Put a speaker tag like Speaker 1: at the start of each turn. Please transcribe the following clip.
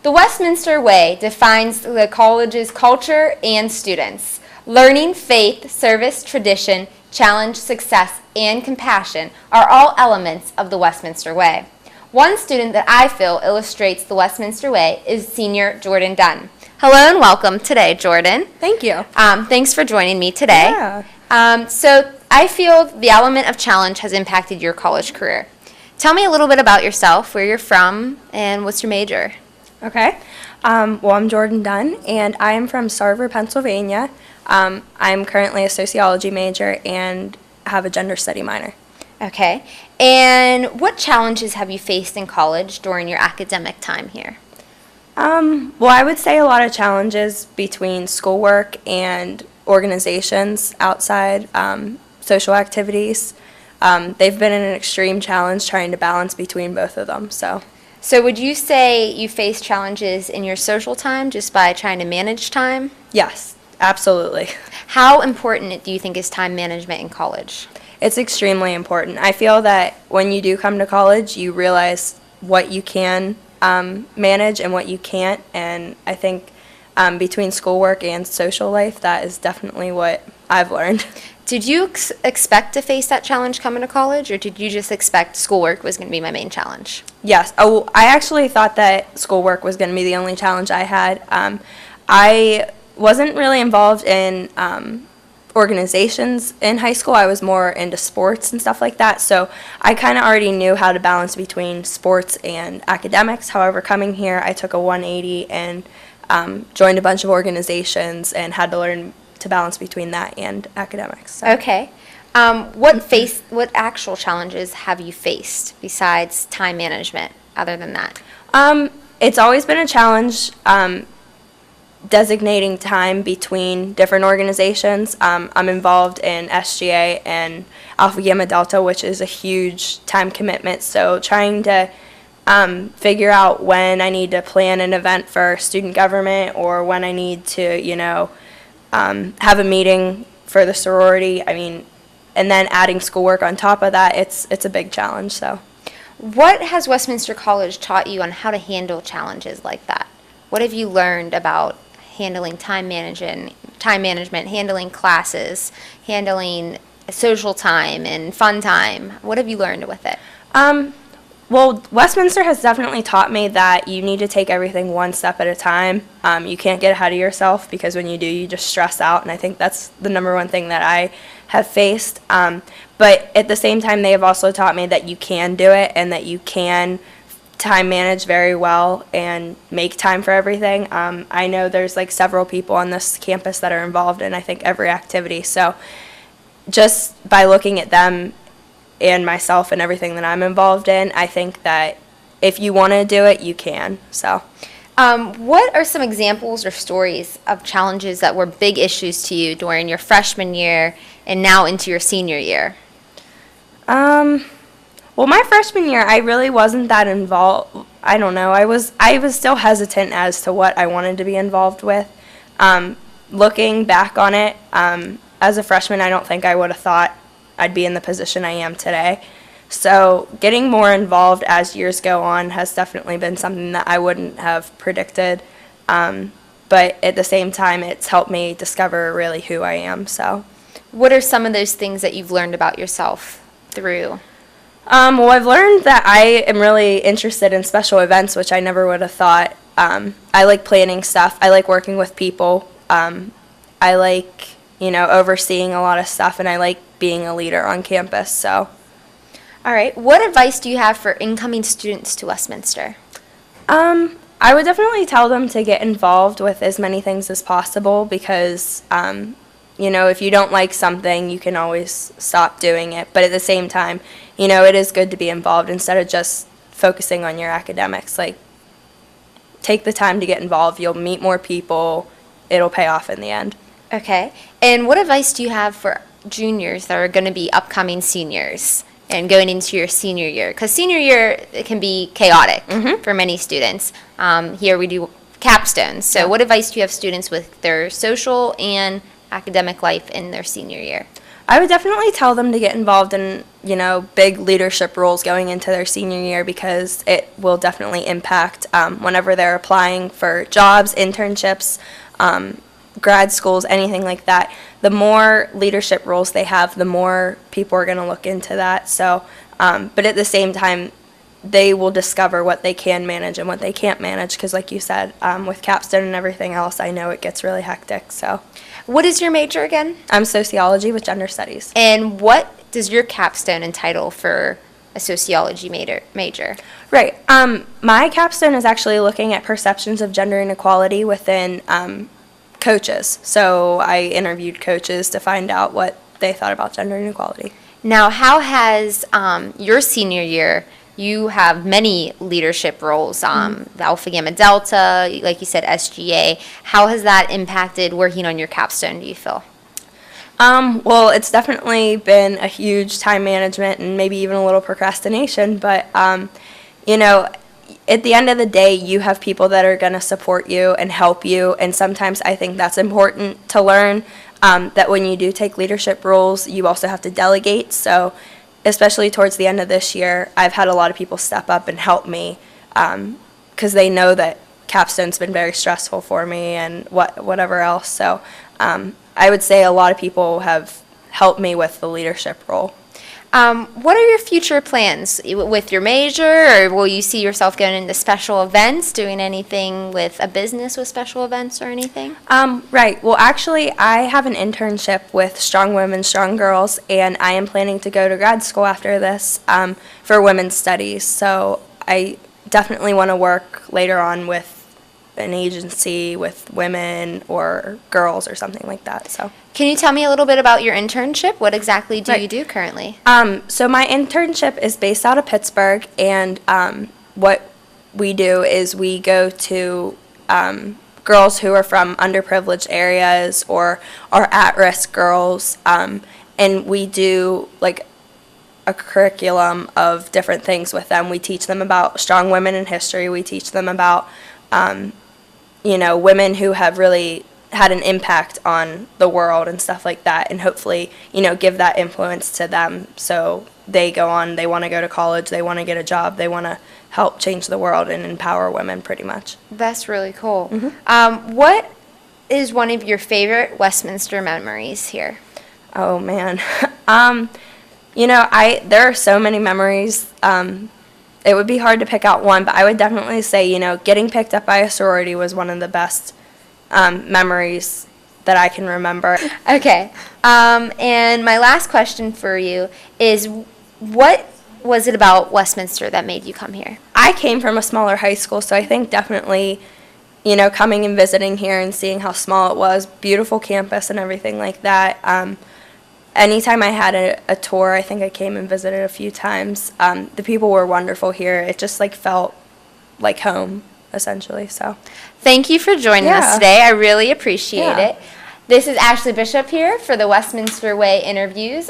Speaker 1: The Westminster Way defines the college's culture and students. Learning, faith, service, tradition, challenge, success, and compassion are all elements of the Westminster Way. One student that I feel illustrates the Westminster Way is senior Jordan Dunn. Hello and welcome today, Jordan.
Speaker 2: Thank you.
Speaker 1: Thanks for joining me today.
Speaker 2: Yeah.
Speaker 1: So I feel the element of challenge has impacted your college career. Tell me a little bit about yourself, where you're from, and what's your major?
Speaker 2: Okay. Well, I'm Jordan Dunn, and I am from Sarver, Pennsylvania. I'm currently a sociology major and have a gender study minor.
Speaker 1: Okay. And what challenges have you faced in college during your academic time here?
Speaker 2: Well, I would say a lot of challenges between schoolwork and organizations outside social activities. They've been an extreme challenge trying to balance between both of them.
Speaker 1: So would you say you face challenges in your social time just by trying to manage time?
Speaker 2: Yes, absolutely.
Speaker 1: How important do you think is time management in college?
Speaker 2: It's extremely important. I feel that when you do come to college, you realize what you can manage and what you can't, and I think between schoolwork and social life, that is definitely what I've learned.
Speaker 1: Did you expect to face that challenge coming to college, or did you just expect schoolwork was going to be my main challenge?
Speaker 2: Yes. Oh, I actually thought that schoolwork was going to be the only challenge I had. I wasn't really involved in organizations in high school. I was more into sports and stuff like that, so I kind of already knew how to balance between sports and academics. However, coming here, I took a 180 and joined a bunch of organizations and had to learn to balance between that and academics. So.
Speaker 1: Okay. What actual challenges have you faced besides time management other than that?
Speaker 2: It's always been a challenge designating time between different organizations. I'm involved in SGA and Alpha Gamma Delta, which is a huge time commitment. So trying to figure out when I need to plan an event for student government or when I need to, have a meeting for the sorority. And then adding schoolwork on top of that, it's a big challenge. So,
Speaker 1: what has Westminster College taught you on how to handle challenges like that? What have you learned about handling time management, handling classes, handling social time and fun time? What have you learned with it?
Speaker 2: Well, Westminster has definitely taught me that you need to take everything one step at a time. You can't get ahead of yourself, because when you do, you just stress out, and I think that's the number one thing that I have faced. But at the same time, they have also taught me that you can do it and that you can time manage very well and make time for everything. I know there's several people on this campus that are involved in, I think, every activity. So just by looking at them and myself and everything that I'm involved in, I think that if you want to do it, you can. So,
Speaker 1: what are some examples or stories of challenges that were big issues to you during your freshman year and now into your senior year?
Speaker 2: Well, my freshman year, I really wasn't that involved. I don't know. I was still hesitant as to what I wanted to be involved with. Looking back on it, as a freshman, I don't think I would have thought I'd be in the position I am today. So getting more involved as years go on has definitely been something that I wouldn't have predicted. But at the same time, it's helped me discover really who I am. So,
Speaker 1: what are some of those things that you've learned about yourself through?
Speaker 2: Well, I've learned that I am really interested in special events, which I never would have thought. I like planning stuff. I like working with people. I like, overseeing a lot of stuff, and I like being a leader on campus. So,
Speaker 1: all right. What advice do you have for incoming students to Westminster?
Speaker 2: I would definitely tell them to get involved with as many things as possible, because, if you don't like something, you can always stop doing it. But at the same time, it is good to be involved instead of just focusing on your academics. Take the time to get involved. You'll meet more people. It'll pay off in the end.
Speaker 1: Okay. And what advice do you have for juniors that are going to be upcoming seniors and going into your senior year? Because senior year, it can be chaotic for many students. Here we do capstones. So what advice do you have students with their social and academic life in their senior year?
Speaker 2: I would definitely tell them to get involved in, big leadership roles going into their senior year, because it will definitely impact whenever they're applying for jobs, internships, grad schools, anything like that. The more leadership roles they have, the more people are going to look into that. So, but at the same time, they will discover what they can manage and what they can't manage, because like you said, with capstone and everything else, I know it gets really hectic. So,
Speaker 1: what is your major again?
Speaker 2: I'm sociology with gender studies.
Speaker 1: And what does your capstone entitle for a sociology major?
Speaker 2: Right. My capstone is actually looking at perceptions of gender inequality within coaches. So I interviewed coaches to find out what they thought about gender inequality.
Speaker 1: Now, how has your senior year, you have many leadership roles, the Alpha Gamma Delta, like you said, SGA. How has that impacted working on your capstone, do you feel?
Speaker 2: Well, it's definitely been a huge time management and maybe even a little procrastination, but, at the end of the day, you have people that are going to support you and help you, and sometimes I think that's important to learn, that when you do take leadership roles, you also have to delegate. So especially towards the end of this year, I've had a lot of people step up and help me, because they know that capstone's been very stressful for me and whatever else. So I would say a lot of people have helped me with the leadership role.
Speaker 1: What are your future plans with your major, or will you see yourself going into special events, doing anything with a business with special events or anything?
Speaker 2: Right. Well, actually, I have an internship with Strong Women, Strong Girls, and I am planning to go to grad school after this for women's studies. So I definitely want to work later on with an agency with women or girls or something like that. So,
Speaker 1: can you tell me a little bit about your internship? What exactly do you do currently?
Speaker 2: So my internship is based out of Pittsburgh, and what we do is we go to girls who are from underprivileged areas or are at-risk girls, and we do like a curriculum of different things with them. We teach them about strong women in history. We teach them about women who have really had an impact on the world and stuff like that, and hopefully, give that influence to them so they go on, they want to go to college, they want to get a job, they want to help change the world and empower women pretty much.
Speaker 1: That's really cool. What is one of your favorite Westminster memories here?
Speaker 2: Oh, man. There are so many memories. It would be hard to pick out one, but I would definitely say, getting picked up by a sorority was one of the best memories that I can remember.
Speaker 1: Okay. And my last question for you is, what was it about Westminster that made you come here?
Speaker 2: I came from a smaller high school, so I think definitely, coming and visiting here and seeing how small it was, beautiful campus and everything like that. Anytime I had a tour, I think I came and visited a few times. The people were wonderful here. It just felt like home, essentially. So,
Speaker 1: thank you for joining us today. I really appreciate it. This is Ashley Bishop here for the Westminster Way interviews.